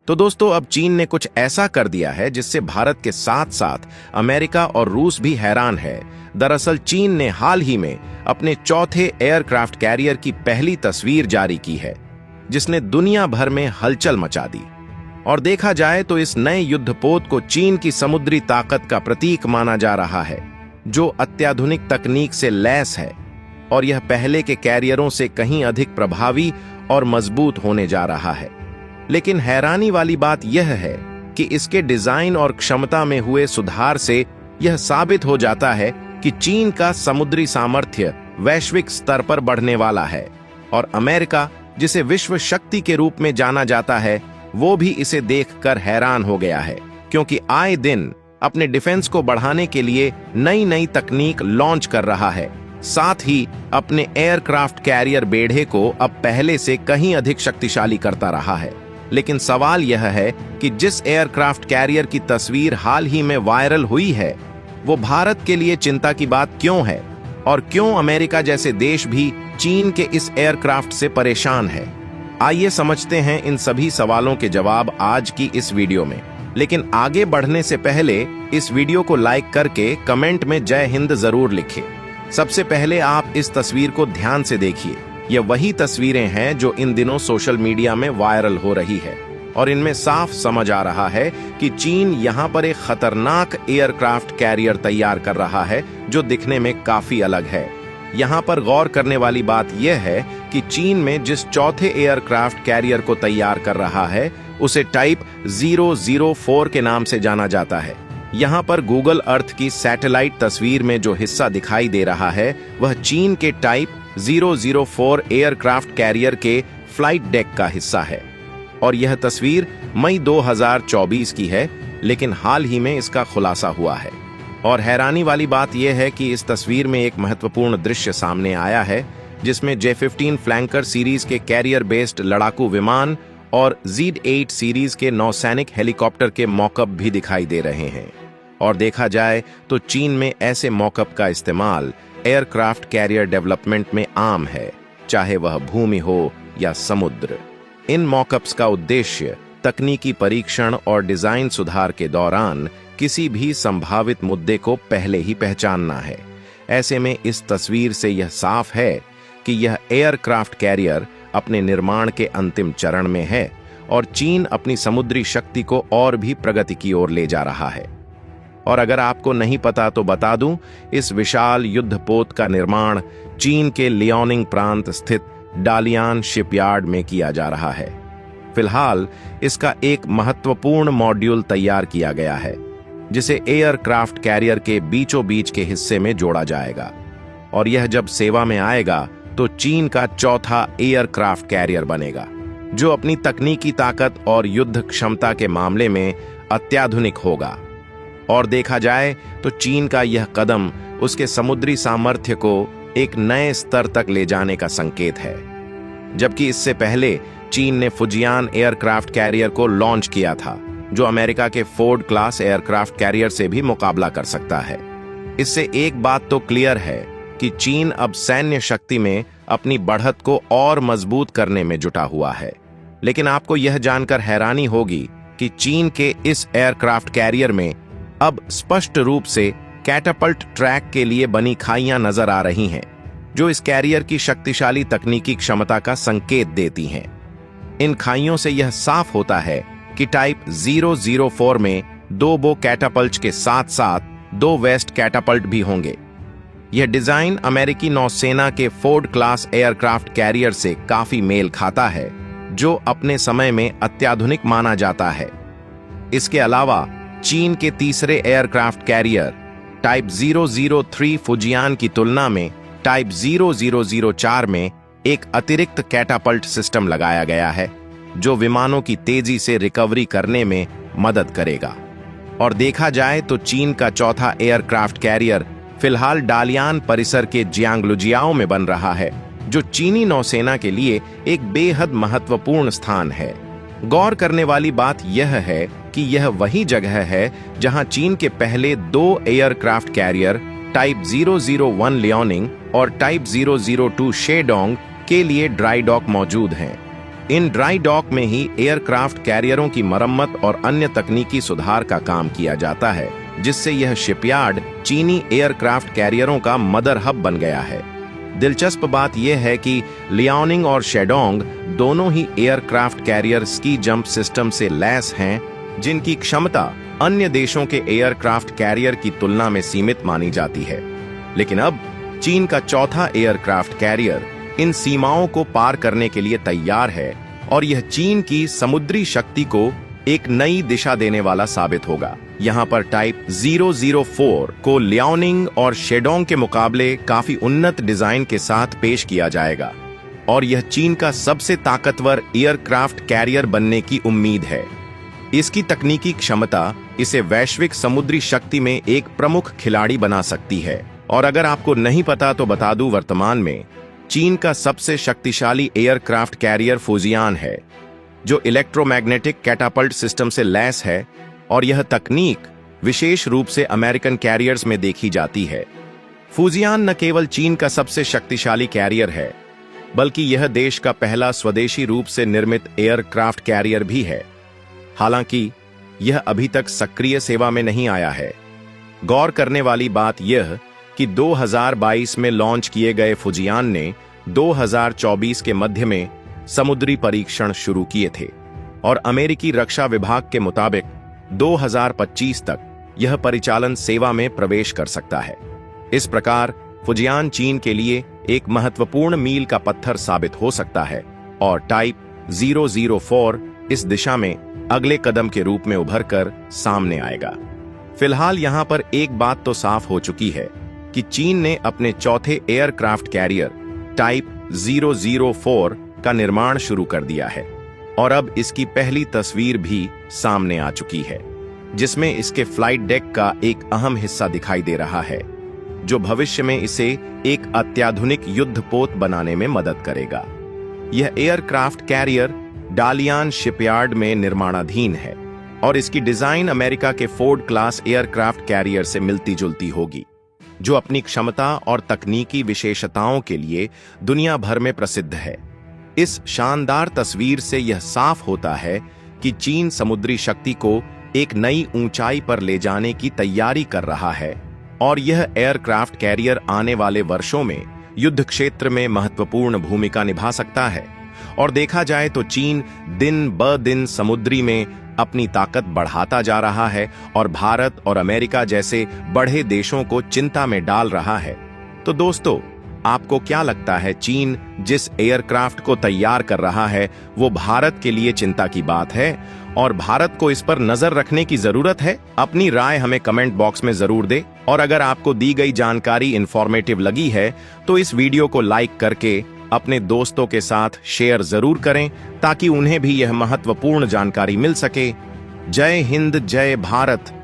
तो दोस्तों, अब चीन ने कुछ ऐसा कर दिया है जिससे भारत के साथ साथ अमेरिका और रूस भी हैरान है। दरअसल चीन ने हाल ही में अपने चौथे एयरक्राफ्ट कैरियर की पहली तस्वीर जारी की है, जिसने दुनिया भर में हलचल मचा दी। और देखा जाए तो इस नए युद्धपोत को चीन की समुद्री ताकत का प्रतीक माना जा रहा है, जो अत्याधुनिक तकनीक से लैस है, और यह पहले के कैरियरों से कहीं अधिक प्रभावी और मजबूत होने जा रहा है। लेकिन हैरानी वाली बात यह है कि इसके डिजाइन और क्षमता में हुए सुधार से यह साबित हो जाता है कि चीन का समुद्री सामर्थ्य वैश्विक स्तर पर बढ़ने वाला है, और अमेरिका, जिसे विश्व शक्ति के रूप में जाना जाता है, वो भी इसे देखकर हैरान हो गया है, क्योंकि आए दिन अपने डिफेंस को बढ़ाने के लिए नई नई तकनीक लॉन्च कर रहा है। साथ ही अपने एयरक्राफ्ट कैरियर बेड़े को अब पहले से कहीं अधिक शक्तिशाली करता रहा है। लेकिन सवाल यह है कि जिस एयरक्राफ्ट कैरियर की तस्वीर हाल ही में वायरल हुई है, वो भारत के लिए चिंता की बात क्यों है, और क्यों अमेरिका जैसे देश भी चीन के इस एयरक्राफ्ट से परेशान है। आइए समझते हैं इन सभी सवालों के जवाब आज की इस वीडियो में। लेकिन आगे बढ़ने से पहले इस वीडियो को लाइक करके कमेंट में जय हिंद जरूर लिखें। सबसे पहले आप इस तस्वीर को ध्यान से देखिए। ये वही तस्वीरें हैं जो इन दिनों सोशल मीडिया में वायरल हो रही है, और इनमें साफ समझ आ रहा है कि चीन यहां पर एक खतरनाक एयरक्राफ्ट कैरियर तैयार कर रहा है, जो दिखने में काफी अलग है। यहां पर गौर करने वाली बात यह है कि चीन में जिस चौथे एयरक्राफ्ट कैरियर को तैयार कर रहा है, उसे टाइप 004 के नाम से जाना जाता है। यहां पर गूगल अर्थ की सैटेलाइट तस्वीर में जो हिस्सा दिखाई दे रहा है, वह चीन के टाइप 004 एयरक्राफ्ट कैरियर के फ्लाइट डेक का हिस्सा है, और यह तस्वीर मई 2024 की है, लेकिन हाल ही में इसका खुलासा हुआ है। और हैरानी वाली बात यह है कि इस तस्वीर में एक महत्वपूर्ण दृश्य सामने आया है, जिसमें J-15 फ्लैंकर सीरीज के कैरियर बेस्ड लड़ाकू विमान और Z-8 सीरीज के नौसैनिक हेलीकॉप्टर के मॉकअप भी दिखाई दे रहे हैं। और देखा जाए तो चीन में ऐसे मॉकअप का इस्तेमाल एयरक्राफ्ट कैरियर डेवलपमेंट में आम है, चाहे वह भूमि हो या समुद्र। इन मॉकअप्स का उद्देश्य तकनीकी परीक्षण और डिजाइन सुधार के दौरान किसी भी संभावित मुद्दे को पहले ही पहचानना है। ऐसे में इस तस्वीर से यह साफ है कि यह एयरक्राफ्ट कैरियर अपने निर्माण के अंतिम चरण में है, और चीन अपनी समुद्री शक्ति को और भी प्रगति की ओर ले जा रहा है। और अगर आपको नहीं पता तो बता दूं, इस विशाल युद्धपोत का निर्माण चीन के लियोनिंग प्रांत स्थित डालियान शिपयार्ड में किया जा रहा है। फिलहाल इसका एक महत्वपूर्ण मॉड्यूल तैयार किया गया है, जिसे एयरक्राफ्ट कैरियर के बीचों बीच के हिस्से में जोड़ा जाएगा, और यह जब सेवा में आएगा तो चीन का चौथा एयरक्राफ्ट कैरियर बनेगा, जो अपनी तकनीकी ताकत और युद्ध क्षमता के मामले में अत्याधुनिक होगा। और देखा जाए तो चीन का यह कदम उसके समुद्री सामर्थ्य को एक नए स्तर तक ले जाने का संकेत है। जबकि इससे पहले चीन ने फुजियान एयरक्राफ्ट कैरियर को लॉन्च किया था, जो अमेरिका के फोर्ड क्लास एयरक्राफ्ट कैरियर से भी मुकाबला कर सकता है। इससे एक बात तो क्लियर है कि चीन अब सैन्य शक्ति में अपनी बढ़त को और मजबूत करने में जुटा हुआ है। लेकिन आपको यह जानकर हैरानी होगी कि चीन के इस एयरक्राफ्ट कैरियर में अब स्पष्ट रूप से कैटापल्ट ट्रैक के लिए बनी खाइयां नजर आ रही हैं, जो इस कैरियर की शक्तिशाली तकनीकी क्षमता का संकेत देती हैं। इन खाइयों से यह साफ होता है कि टाइप 004 में 2 बो कैटापल्ट के साथ साथ 2 वेस्ट कैटापल्ट भी होंगे। यह डिजाइन अमेरिकी नौसेना के फोर्ड क्लास एयरक्राफ्ट कैरियर से काफी मेल खाता है, जो अपने समय में अत्याधुनिक माना जाता है। इसके अलावा चीन के तीसरे एयरक्राफ्ट कैरियर टाइप 003 फुजियान की तुलना में टाइप 0004 में एक अतिरिक्त कैटापल्ट सिस्टम लगाया गया है, जो विमानों की तेजी से रिकवरी करने में मदद करेगा। और देखा जाए तो चीन का चौथा एयरक्राफ्ट कैरियर फिलहाल डालियान परिसर के जियांगलुजियाओ में बन रहा है, जो चीनी नौसेना के लिए एक बेहद महत्वपूर्ण स्थान है। गौर करने वाली बात यह है कि यह वही जगह है जहां चीन के पहले 2 एयरक्राफ्ट कैरियर टाइप 001 लियोनिंग और टाइप 002 शेडोंग के लिए ड्राई डॉक मौजूद हैं। इन ड्राई डॉक में ही एयरक्राफ्ट कैरियरों की मरम्मत और अन्य तकनीकी सुधार का काम किया जाता है, जिससे यह शिपयार्ड चीनी एयरक्राफ्ट कैरियरों का मदर हब बन गया है। दिलचस्प बात यह है कि लियाओनिंग और शेडोंग दोनों ही aircraft carrier ski jump system से लैस हैं, जिनकी क्षमता अन्य देशों के एयरक्राफ्ट कैरियर की तुलना में सीमित मानी जाती है। लेकिन अब चीन का चौथा एयरक्राफ्ट कैरियर इन सीमाओं को पार करने के लिए तैयार है और यह चीन की समुद्री शक्ति को एक नई दिशा देने वाला साबित होगा। यहाँ पर टाइप 004 को लियाओनिंग और शेडोंग के मुकाबले काफी उन्नत डिजाइन के साथ पेश किया जाएगा और यह चीन का सबसे ताकतवर एयरक्राफ्ट कैरियर बनने की उम्मीद है। इसकी तकनीकी क्षमता इसे वैश्विक समुद्री शक्ति में एक प्रमुख खिलाड़ी बना सकती है। और अगर आपको नहीं पता तो बता दूं, वर्तमान में चीन का सबसे शक्तिशाली एयरक्राफ्ट कैरियर फुजियान है, जो इलेक्ट्रोमैग्नेटिक कैटापल्ट सिस्टम से लैस है और यह तकनीक विशेष रूप से अमेरिकन कैरियर्स में देखी जाती है। फुजियान न केवल चीन का सबसे शक्तिशाली कैरियर है, बल्कि यह देश का पहला स्वदेशी रूप से निर्मित एयरक्राफ्ट कैरियर भी है। हालांकि यह अभी तक सक्रिय सेवा में नहीं आया है। गौर करने वाली बात यह कि 2022 में लॉन्च किए गए फुजियान ने 2024 के मध्य में समुद्री परीक्षण शुरू किए थे और अमेरिकी रक्षा विभाग के मुताबिक 2025 तक यह परिचालन सेवा में प्रवेश कर सकता है। इस प्रकार फुजियान चीन के लिए एक महत्वपूर्ण मील का पत्थर साबित हो सकता है और टाइप 004 इस दिशा में अगले कदम के रूप में उभर कर सामने आएगा। फिलहाल यहां पर एक बात तो साफ हो चुकी है कि चीन ने अपने चौथे एयरक्राफ्ट कैरियर टाइप 004 का निर्माण शुरू कर दिया है और अब इसकी पहली तस्वीर भी सामने आ चुकी है, जिसमें इसके फ्लाइट डेक का एक अहम हिस्सा दिखाई दे रहा है, जो भविष्य में इसे एक अत्याधुनिक युद्धपोत बनाने में मदद करेगा। यह एयरक्राफ्ट कैरियर डालियान शिपयार्ड में निर्माणाधीन है और इसकी डिजाइन अमेरिका के फोर्ड क्लास एयरक्राफ्ट कैरियर से मिलती जुलती होगी, जो अपनी क्षमता और तकनीकी विशेषताओं के लिए दुनिया भर में प्रसिद्ध है। इस शानदार तस्वीर से यह साफ होता है कि चीन समुद्री शक्ति को एक नई ऊंचाई पर ले जाने की तैयारी कर रहा है और यह एयरक्राफ्ट कैरियर आने वाले वर्षों में युद्ध क्षेत्र में महत्वपूर्ण भूमिका निभा सकता है। और देखा जाए तो चीन दिन ब दिन समुद्री में अपनी ताकत बढ़ाता जा रहा है और भारत और अमेरिका जैसे बड़े देशों को चिंता में डाल रहा है। तो दोस्तों, आपको क्या लगता है, चीन जिस एयरक्राफ्ट को तैयार कर रहा है वो भारत के लिए चिंता की बात है और भारत को इस पर नजर रखने की जरूरत है? अपनी राय हमें कमेंट बॉक्स में जरूर दे और अगर आपको दी गई जानकारी इंफॉर्मेटिव लगी है तो इस वीडियो को लाइक करके अपने दोस्तों के साथ शेयर जरूर करें ताकि उन्हें भी यह महत्वपूर्ण जानकारी मिल सके। जय हिंद, जय भारत।